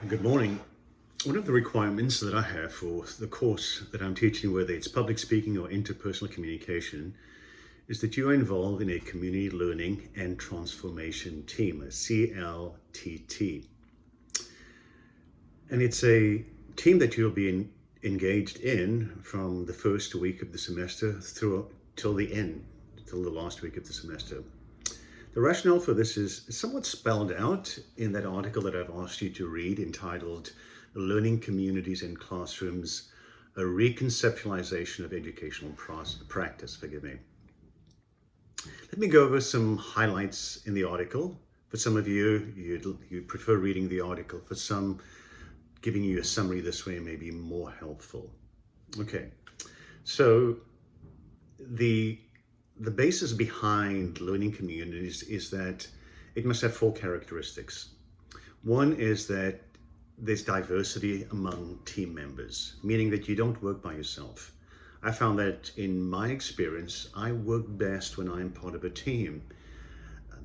Good morning. One of the requirements that I have for the course that I'm teaching, whether it's public speaking or interpersonal communication, is that you are involved in a community learning and transformation team, a CLTT. And it's a team that you'll be engaged in from the first week of the semester through till the end, till the last week of the semester. The rationale for this is somewhat spelled out in that article that I've asked you to read entitled Learning Communities and Classrooms, a Reconceptualization of Educational Practice. Forgive me. Let me go over some highlights in the article. For some of you, you prefer reading the article. For some, giving you a summary this way may be more helpful. Okay, so the basis behind learning communities is that it must have four characteristics. One is that there's diversity among team members, meaning that you don't work by yourself. I found that in my experience, I work best when I'm part of a team.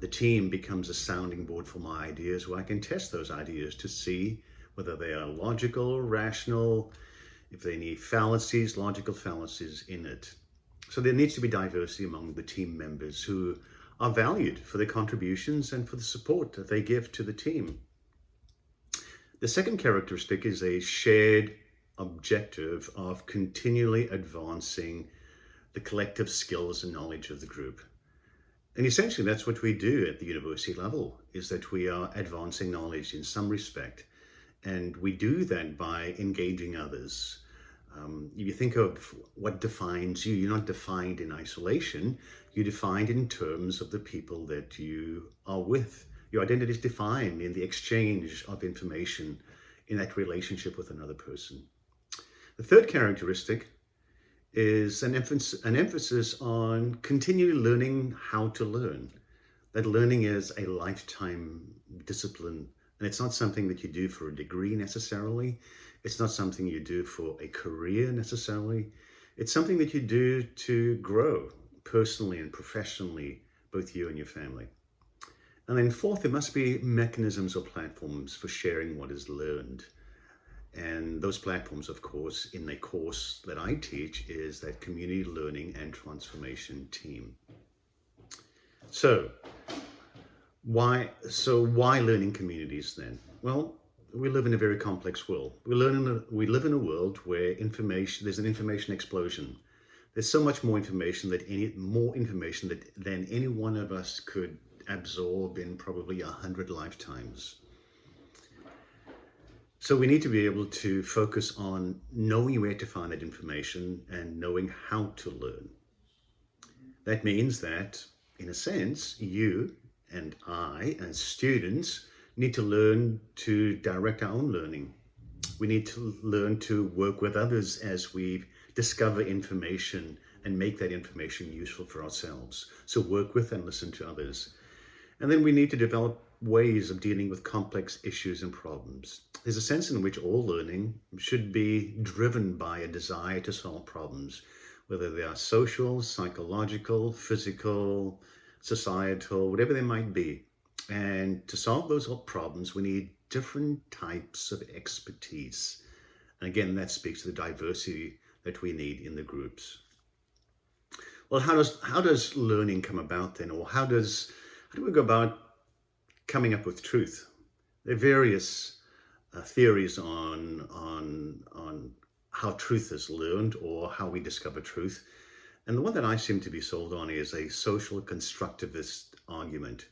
The team becomes a sounding board for my ideas where I can test those ideas to see whether they are logical, rational, if they need fallacies, logical fallacies in it. So there needs to be diversity among the team members who are valued for their contributions and for the support that they give to the team. The second characteristic is a shared objective of continually advancing the collective skills and knowledge of the group. And essentially that's what we do at the university level, is that we are advancing knowledge in some respect. And we do that by engaging others. If you think of what defines you, you're not defined in isolation, you're defined in terms of the people that you are with. Your identity is defined in the exchange of information in that relationship with another person. The third characteristic is an emphasis on continually learning how to learn. That learning is a lifetime discipline, and it's not something that you do for a degree necessarily. It's not something you do for a career necessarily. It's something that you do to grow personally and professionally, both you and your family. And then fourth, there must be mechanisms or platforms for sharing what is learned. And those platforms, of course, in the course that I teach is that community learning and transformation team. So why learning communities then? Well, we live in a very complex world. We live in a world where there's an information explosion. There's so much more information than any one of us could absorb in probably 100 lifetimes. So we need to be able to focus on knowing where to find that information and knowing how to learn. That means that, in a sense, you and I, as students, need to learn to direct our own learning. We need to learn to work with others as we discover information and make that information useful for ourselves. So work with and listen to others. And then we need to develop ways of dealing with complex issues and problems. There's a sense in which all learning should be driven by a desire to solve problems, whether they are social, psychological, physical, societal, whatever they might be. And to solve those problems, we need different types of expertise. And again, that speaks to the diversity that we need in the groups. Well, how does learning come about then? Or how do we go about coming up with truth? There are various theories on how truth is learned or how we discover truth. And the one that I seem to be sold on is a social constructivist argument,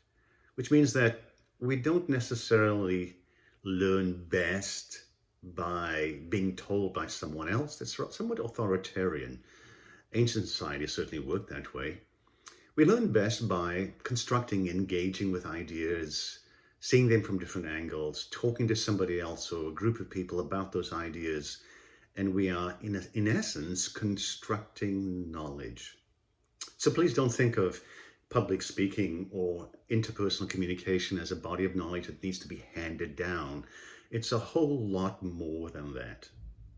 which means that we don't necessarily learn best by being told by someone else. That's somewhat authoritarian. Ancient societies certainly worked that way. We learn best by constructing, engaging with ideas, seeing them from different angles, talking to somebody else or a group of people about those ideas. And we are, in essence, constructing knowledge. So please don't think of public speaking or interpersonal communication as a body of knowledge that needs to be handed down. It's a whole lot more than that.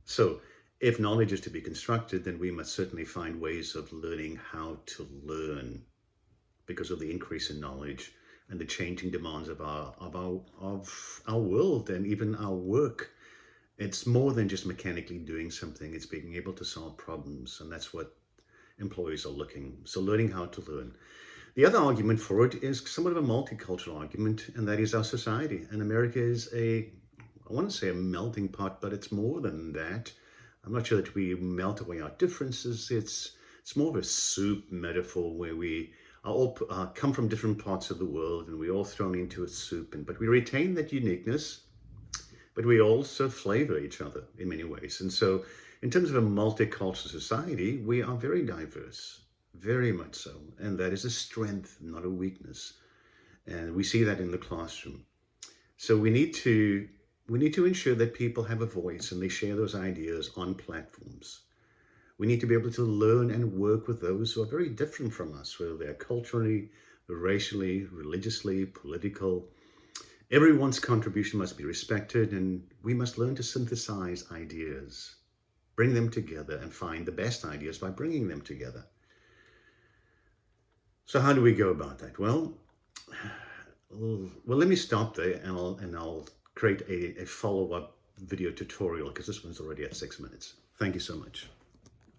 So if knowledge is to be constructed, then we must certainly find ways of learning how to learn because of the increase in knowledge and the changing demands of our world and even our work. It's more than just mechanically doing something. It's being able to solve problems, and that's what employees are looking. So learning how to learn. The other argument for it is somewhat of a multicultural argument, and that is our society. And America is I want to say a melting pot, but it's more than that. I'm not sure that we melt away our differences. It's more of a soup metaphor where we are all come from different parts of the world, and we're all thrown into a soup. But we retain that uniqueness, but we also flavor each other in many ways. And so, in terms of a multicultural society, we are very diverse, very much so, and that is a strength, not a weakness. And we see that in the classroom. So we need to ensure that people have a voice and they share those ideas on platforms. We need to be able to learn and work with those who are very different from us, whether they're culturally, racially, religiously, political. Everyone's contribution must be respected, and we must learn to synthesize ideas, bring them together, and find the best ideas by bringing them together. So how do we go about that? Well, let me stop there, and I'll create a follow-up video tutorial, because this one's already at 6 minutes. Thank you so much.